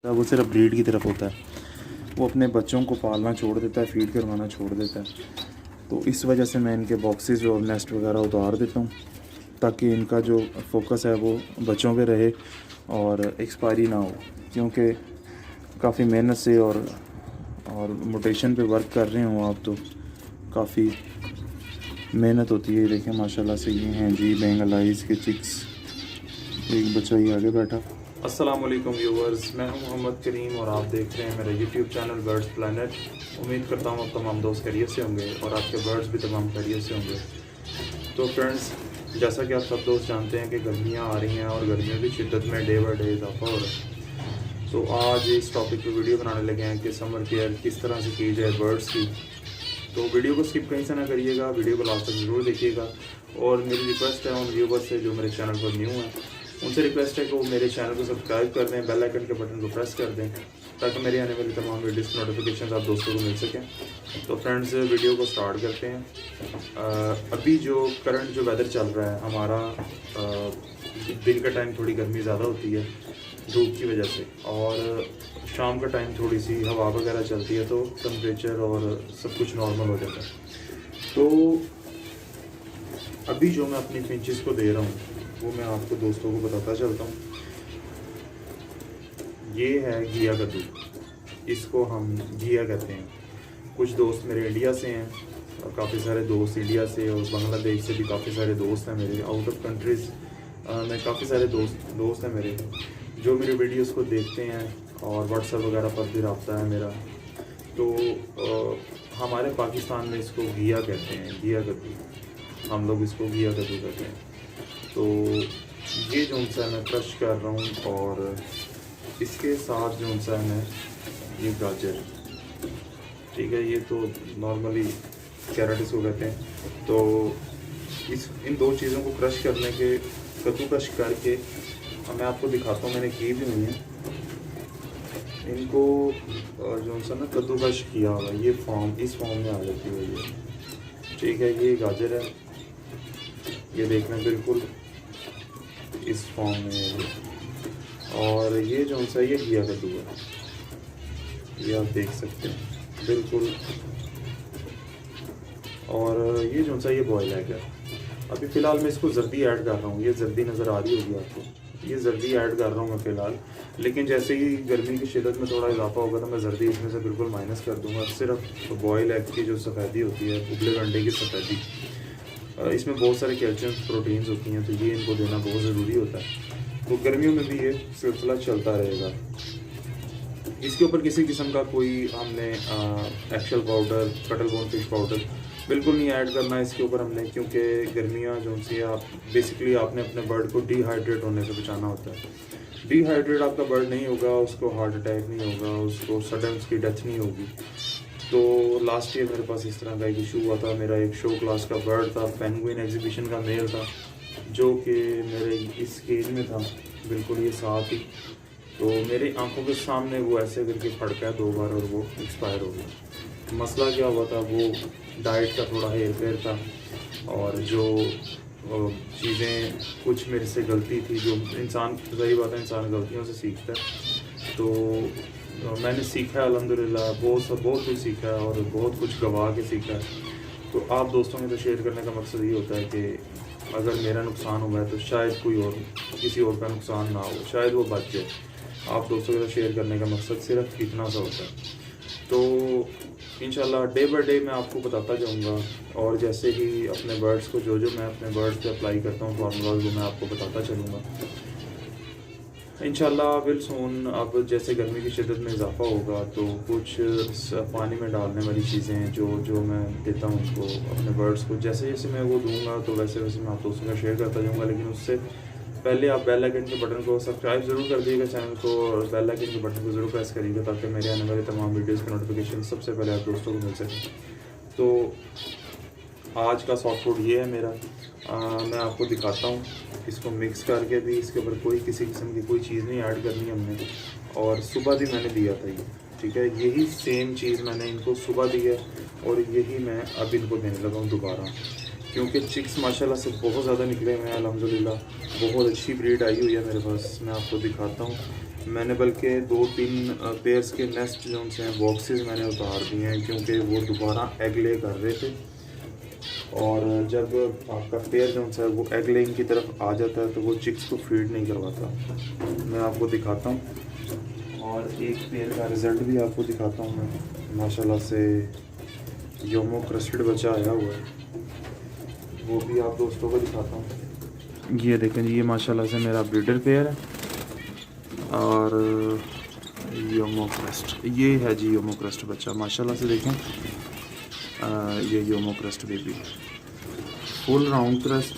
वो सिर्फ ब्रीड की तरफ होता है। वो अपने बच्चों को पालना छोड़ देता है, फीड करवाना छोड़ देता है। तो इस वजह से मैं इनके बॉक्सेस और नेस्ट वगैरह उतार देता हूँ ताकि इनका जो फोकस है वो बच्चों पे रहे और एक्सपायरी ना हो, क्योंकि काफ़ी मेहनत से और मोटेशन पे वर्क कर रहे हो आप तो काफ़ी मेहनत होती है। देखें माशाल्लाह से ये हैं जी बेंगलाइज के चिक्स। एक बच्चा ही आगे बैठा। अस्सलाम वालेकुम व्यूवर्स, मैं हूं मोहम्मद करीम और आप देख रहे हैं मेरा यूट्यूब चैनल बर्ड्स प्लानट। उम्मीद करता हूं आप तमाम दोस्त खैरियत से होंगे और आपके बर्ड्स भी तमाम खैरियत से होंगे। तो फ्रेंड्स, जैसा कि आप सब दोस्त जानते हैं कि गर्मियां आ रही हैं और गर्मियों की शिद्दत में डे बाई डे इजाफा हो रहा है। तो आज इस टॉपिक पर वीडियो बनाने लगे हैं कि समर केयर किस तरह से की जाए बर्ड्स की। तो वीडियो को स्किप कहीं से ना करिएगा, वीडियो को लास्ट तक ज़रूर देखिएगा। और मेरी रिक्वेस्ट है उन व्यूवर्स से जो मेरे चैनल पर न्यू हैं, उनसे रिक्वेस्ट है कि वो मेरे चैनल को सब्सक्राइब कर दें, बेल आइकन के बटन को प्रेस कर दें ताकि मेरी आने वाली तमाम वीडियोस की नोटिफिकेशन आप दोस्तों को मिल सकें। तो फ्रेंड्स, वीडियो को स्टार्ट करते हैं। अभी जो करंट जो वेदर चल रहा है हमारा, दिन का टाइम थोड़ी गर्मी ज़्यादा होती है धूप की वजह से, और शाम का टाइम थोड़ी सी हवा वगैरह चलती है तो टेम्परेचर और सब कुछ नॉर्मल हो जाता है। तो अभी जो मैं अपनी फिंचेस को दे रहा हूँ वो मैं आपको दोस्तों को बताता चलता हूँ। ये है घिया कद्दू, इसको हम घिया कहते हैं। कुछ दोस्त मेरे इंडिया से हैं और काफ़ी सारे दोस्त इंडिया से और बांग्लादेश से भी काफ़ी सारे दोस्त हैं मेरे। आउट ऑफ कंट्रीज़ में काफ़ी सारे दोस्त हैं मेरे जो मेरे वीडियोस को देखते हैं और व्हाट्सएप वगैरह पर भी रब्ता है मेरा। तो हमारे पाकिस्तान में इसको घिया कहते हैं, घिया कद्दू, हम लोग इसको घिया कद्दू कहते हैं। तो ये जो सा मैं क्रश कर रहा हूँ और इसके साथ जो सा मैं ये गाजर, ठीक है, ये तो नॉर्मली कैरेट इसको कहते हैं। तो इन दो चीज़ों को क्रश करने के, कद्दू क्रश करके मैं आपको दिखाता हूँ, मैंने की भी नहीं है इनको। जो सा ना कद्दू क्रश किया हुआ ये इस फॉर्म में आ जाती है ये, ठीक है। ये गाजर है, ये देखना बिल्कुल इस फॉर्म में है। और ये जो सा ये घिया कद्दू है, ये आप देख सकते हैं बिल्कुल। और ये जो सा ये बॉयल एग है। अभी फ़िलहाल मैं इसको जर्दी ऐड कर रहा हूँ, ये जर्दी नज़र आ रही होगी आपको, ये जर्दी ऐड कर रहा हूँ मैं फ़िलहाल। लेकिन जैसे ही गर्मी की शिद्दत में थोड़ा इजाफा होगा तो मैं जर्दी इसमें से बिल्कुल माइनस कर दूँगा। सिर्फ बॉयल एग की जो सफ़ेदी होती है, उबले अंडे की सफ़ेदी, इसमें बहुत सारे कैल्शियम प्रोटीन्स होती हैं, तो ये इनको देना बहुत ज़रूरी होता है। तो गर्मियों में भी ये सिलसिला चलता रहेगा। इसके ऊपर किसी किस्म का कोई हमने एक्शल पाउडर, कटल बोन फिश पाउडर बिल्कुल नहीं ऐड करना है इसके ऊपर हमने, क्योंकि गर्मियाँ जो सी आप बेसिकली आपने अपने बर्ड को डिहाइड्रेट होने से बचाना होता है। डिहाइड्रेट आपका बर्ड नहीं होगा, उसको हार्ट अटैक नहीं होगा, उसको सडन उसकी डेथ नहीं होगी। तो लास्ट ईयर मेरे पास इस तरह का एक इशू हुआ था। मेरा एक शो क्लास का बर्ड था, पेंगुइन एग्जीबिशन का मेल था, जो कि मेरे इस केज में था बिल्कुल ये साथ ही। तो मेरी आंखों के सामने वो ऐसे करके फड़का 2 बार और वो एक्सपायर हो गया। मसला क्या हुआ था, वो डाइट का थोड़ा हेर फेर था और जो चीज़ें कुछ मेरे से गलती थी, जो इंसान, सही बात है, इंसान गलतियों से सीखता है। तो मैंने सीखा है अल्हम्दुलिल्लाह, बहुत कुछ सीखा है और बहुत कुछ गवा के सीखा है। तो आप दोस्तों में तो शेयर करने का मकसद ये होता है कि अगर मेरा नुकसान हुआ है तो शायद कोई और, किसी और का नुकसान ना हो, शायद वो बच जाए। आप दोस्तों के साथ शेयर करने का मकसद सिर्फ इतना सा होता है। तो इंशाल्लाह डे बाय डे मैं आपको बताता जाऊंगा, और जैसे ही अपने बर्ड्स को जो मैं अपने बर्ड्स पे अप्लाई करता हूँ फार्मूलाज वो मैं आपको बताता चलूँगा इंशाल्लाह। Will soon. अब जैसे गर्मी की शिद्दत में इजाफा होगा तो कुछ पानी में डालने वाली चीज़ें जो मैं देता हूँ उनको अपने बर्ड्स को, जैसे जैसे मैं वो दूंगा तो वैसे वैसे मैं आप दोस्तों का शेयर करता जाऊँगा। लेकिन उससे पहले आप बेल आइकन के बटन को सब्सक्राइब ज़रूर कर दीजिएगा चैनल को, और बेल आइकन के बटन को ज़रूर प्रेस करिएगा ताकि मेरे आने वाले तमाम वीडियोज़ की नोटिफिकेशन सबसे पहले आप दोस्तों को मिल सके। तो आज का सॉफ्ट फूड ये है मेरा। मैं आपको दिखाता हूँ इसको मिक्स करके भी, इसके ऊपर कोई किसी किस्म की कोई चीज़ नहीं ऐड करनी हमने। और सुबह भी मैंने दिया था ये, ठीक है, यही सेम चीज़ मैंने इनको सुबह दी है और यही मैं अब इनको देने लगा हूँ दोबारा, क्योंकि चिक्स माशाल्लाह से बहुत ज़्यादा निकले हुए हैं अल्हम्दुलिल्लाह। बहुत अच्छी ब्रीड आई हुई है मेरे पास। मैं आपको दिखाता हूँ, मैंने बल्कि 2-3 पेयर्स के नेस्ट जो उनसे हैं बॉक्सेस मैंने उतार दिए हैं, क्योंकि वो दोबारा एग ले कर रहे थे। और जब आपका पेयर जो है वो एग लेइंग की तरफ आ जाता है तो वो चिक्स को फीड नहीं करवाता। मैं आपको दिखाता हूँ और एक पेयर का रिज़ल्ट भी आपको दिखाता हूँ मैं। माशाल्लाह से योमो क्रस्टेड बच्चा आया हुआ है, वो भी आप दोस्तों को दिखाता हूँ। ये देखें जी, ये माशाल्लाह से मेरा ब्रीडर पेयर है और योमो क्रस्ट, ये है जी योमो क्रस्ट बच्चा। माशाल्लाह से देखें ये योमो crust baby, full round crust,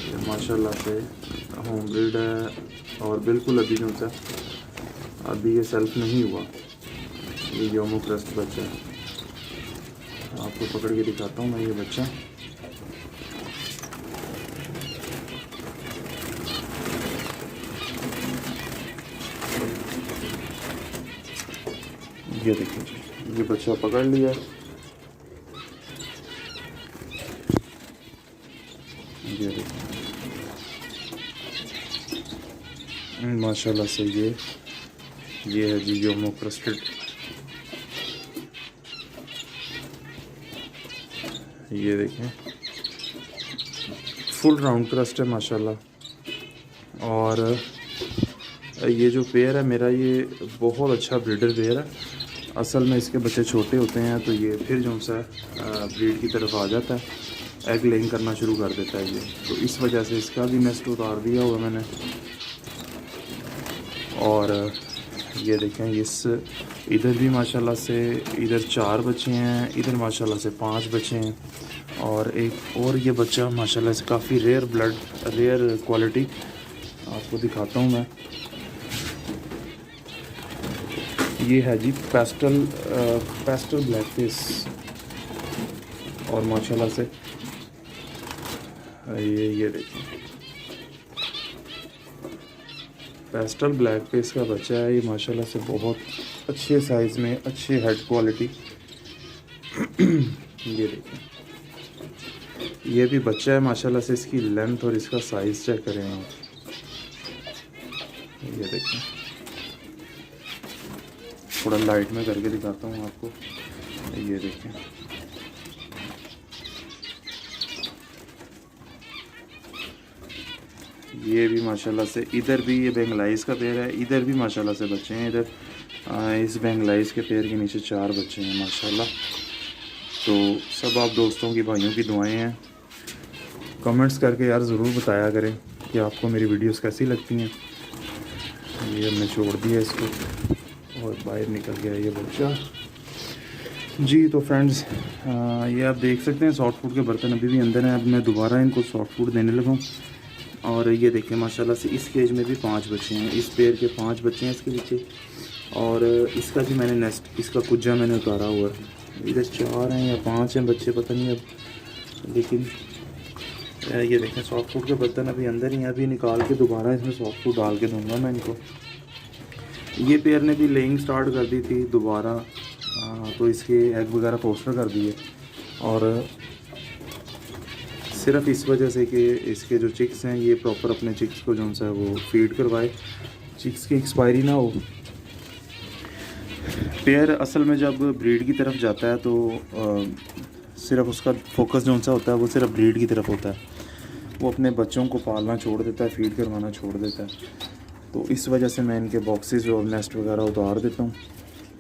ये माशाल्लाह से होम ब्रीड है और बिल्कुल अभी जो सा अभी ये सेल्फ नहीं हुआ। ये योमो क्रस्ट बच्चा है, आपको पकड़ के दिखाता हूँ मैं ये बच्चा। ये देखिए जी, ये बच्चा पकड़ लिया। ये देखिए माशाल्लाह से ये है जी योमो क्रस्टेड। ये देखें फुल राउंड क्रस्ट है माशाल्लाह। और ये जो पेयर है मेरा, ये बहुत अच्छा ब्रीडर पेयर है। असल में इसके बच्चे छोटे होते हैं तो ये फिर जो सा ब्रीड की तरफ आ जाता है, एग लेइंग करना शुरू कर देता है ये, तो इस वजह से इसका भी नेस्ट उतार दिया हुआ मैंने। और ये देखें इस इधर भी माशाल्लाह से इधर 4 बच्चे हैं, इधर माशाल्लाह से 5 बच्चे हैं और एक और ये बच्चा माशाल्लाह से काफ़ी रेयर क्वालिटी आपको दिखाता हूँ मैं। ये है जी पेस्टल ब्लैक फेस और माशाल्लाह से ये देखिए पेस्टल ब्लैक फेस का बच्चा है। ये माशाल्लाह से बहुत अच्छे साइज़ में, अच्छे हेड क्वालिटी। ये देखिए ये भी बच्चा है माशाल्लाह से, इसकी लेंथ और इसका साइज़ चेक करें आप। ये देखिए थोड़ा लाइट में करके दिखाता हूँ आपको। ये देखें ये भी माशाल्लाह से, इधर भी ये बेंगलाइज का पेड़ है, इधर भी माशाल्लाह से बच्चे हैं। इधर इस बेंगलाइज के पेड़ के नीचे 4 बच्चे हैं माशाल्लाह। तो सब आप दोस्तों की, भाइयों की दुआएं हैं। कमेंट्स करके यार ज़रूर बताया करें कि आपको मेरी वीडियोस कैसी लगती हैं। ये हमने छोड़ दिया इसको और बाहर निकल गया ये बच्चा जी। तो फ्रेंड्स ये आप देख सकते हैं सॉफ्ट फूड के बर्तन अभी भी अंदर हैं। अब मैं दोबारा इनको सॉफ्ट फूड देने लगा हूँ। और ये देखें माशाल्लाह से इस केज में भी 5 बच्चे हैं, इस पेड़ के 5 बच्चे हैं इसके पीछे। और इसका भी मैंने नेस्ट, इसका कुज्जा मैंने उतारा हुआ है। इधर 4 हैं या 5 हैं बच्चे, पता नहीं अब। लेकिन ये देखें सॉफ्ट फूड के बर्तन अभी अंदर ही हैं, अभी निकाल के दोबारा इसमें सॉफ्ट फूड डाल के दूँगा मैं इनको। ये पेयर ने भी लेइंग स्टार्ट कर दी थी दोबारा, तो इसके एग वगैरह पोस्टर कर दिए। और सिर्फ इस वजह से कि इसके जो चिक्स हैं ये प्रॉपर अपने चिक्स को जो है वो फीड करवाए, चिक्स की एक्सपायरी ना हो। पेयर असल में जब ब्रीड की तरफ जाता है तो सिर्फ उसका फोकस जो सा होता है वो सिर्फ ब्रीड की तरफ होता है। वो अपने बच्चों को पालना छोड़ देता है, फीड करवाना छोड़ देता है। तो इस वजह से मैं इनके बॉक्सेस और नेस्ट वगैरह उतार देता हूँ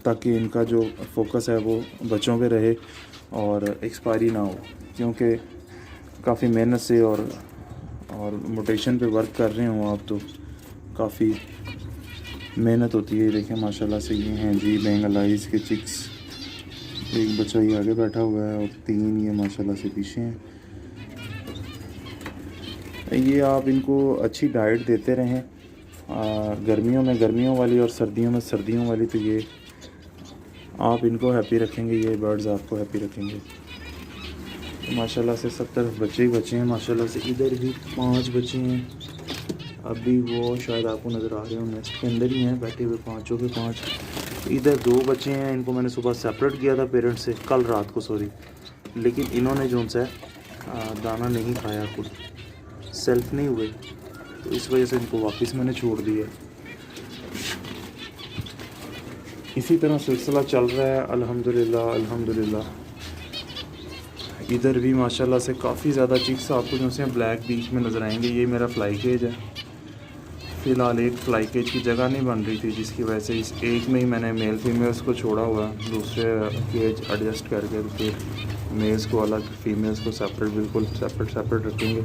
ताकि इनका जो फोकस है वो बच्चों पे रहे और एक्सपायरी ना हो। क्योंकि काफ़ी मेहनत से और मोटेशन पे वर्क कर रहे हो आप तो काफ़ी मेहनत होती है। देखें माशाल्लाह से ये हैं जी बेंगलाइज के चिक्स। एक बच्चा ये आगे बैठा हुआ है और 3 ये माशाल्लाह से पीछे हैं। ये आप इनको अच्छी डाइट देते रहें, गर्मियों में गर्मियों वाली और सर्दियों में सर्दियों वाली। तो ये आप इनको हैप्पी रखेंगे, ये बर्ड्स आपको हैप्पी रखेंगे। माशाल्लाह से सब तरफ बच्चे ही बच्चे हैं माशाल्लाह से। इधर भी 5 बच्चे हैं, अभी वो शायद आपको नज़र आ रहे हो नेस्ट के अंदर ही हैं बैठे हुए, 5 के 5। इधर 2 बच्चे हैं, इनको मैंने सुबह सेपरेट किया था पेरेंट्स से, कल रात को सॉरी। लेकिन इन्होंने जो सा दाना नहीं खाया, खुद सेल्फ नहीं हुए, तो इस वजह से इनको वापस मैंने छोड़ दिया। इसी तरह सिलसिला चल रहा है अल्हम्दुलिल्लाह अल्हम्दुलिल्लाह। इधर भी माशाल्लाह से काफ़ी ज़्यादा चिक्स आपको जो से ब्लैक बीच में नज़र आएंगे। ये मेरा फ्लाई केज है। फ़िलहाल एक फ्लाई केज की जगह नहीं बन रही थी, जिसकी वजह से इस एक में ही मैंने मेल फीमेल्स को छोड़ा हुआ है, दूसरे केज एडजस्ट करके फिर मेल्स को अलग, फीमेल्स को सेपरेट, बिल्कुल सेपरेट रखेंगे।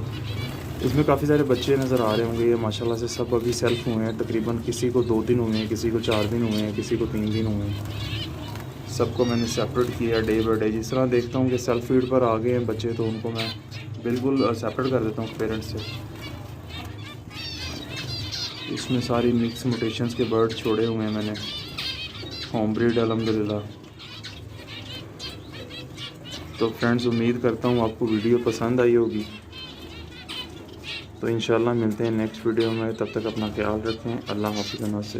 इसमें काफ़ी सारे बच्चे नज़र आ रहे होंगे। ये माशाल्लाह से सब अभी सेल्फ हुए हैं, तकरीबन किसी को 2 दिन हुए हैं, किसी को 4 दिन हुए हैं, किसी को 3 दिन हुए हैं। सबको मैंने सेपरेट किया डे बाई डे। जिस तरह देखता हूँ कि सेल्फ फीड पर आ गए हैं बच्चे, तो उनको मैं बिल्कुल सेपरेट कर देता हूँ पेरेंट्स से। इसमें सारी मिक्स म्यूटेशंस के बर्ड छोड़े हुए हैं मैंने, होम ब्रीड अल्हम्दुलिल्लाह। तो फ्रेंड्स, उम्मीद करता हूँ आपको वीडियो पसंद आई होगी। तो इंशाल्लाह मिलते हैं नेक्स्ट वीडियो में, तब तक अपना ख्याल रखें। अल्लाह हाफ़िज़।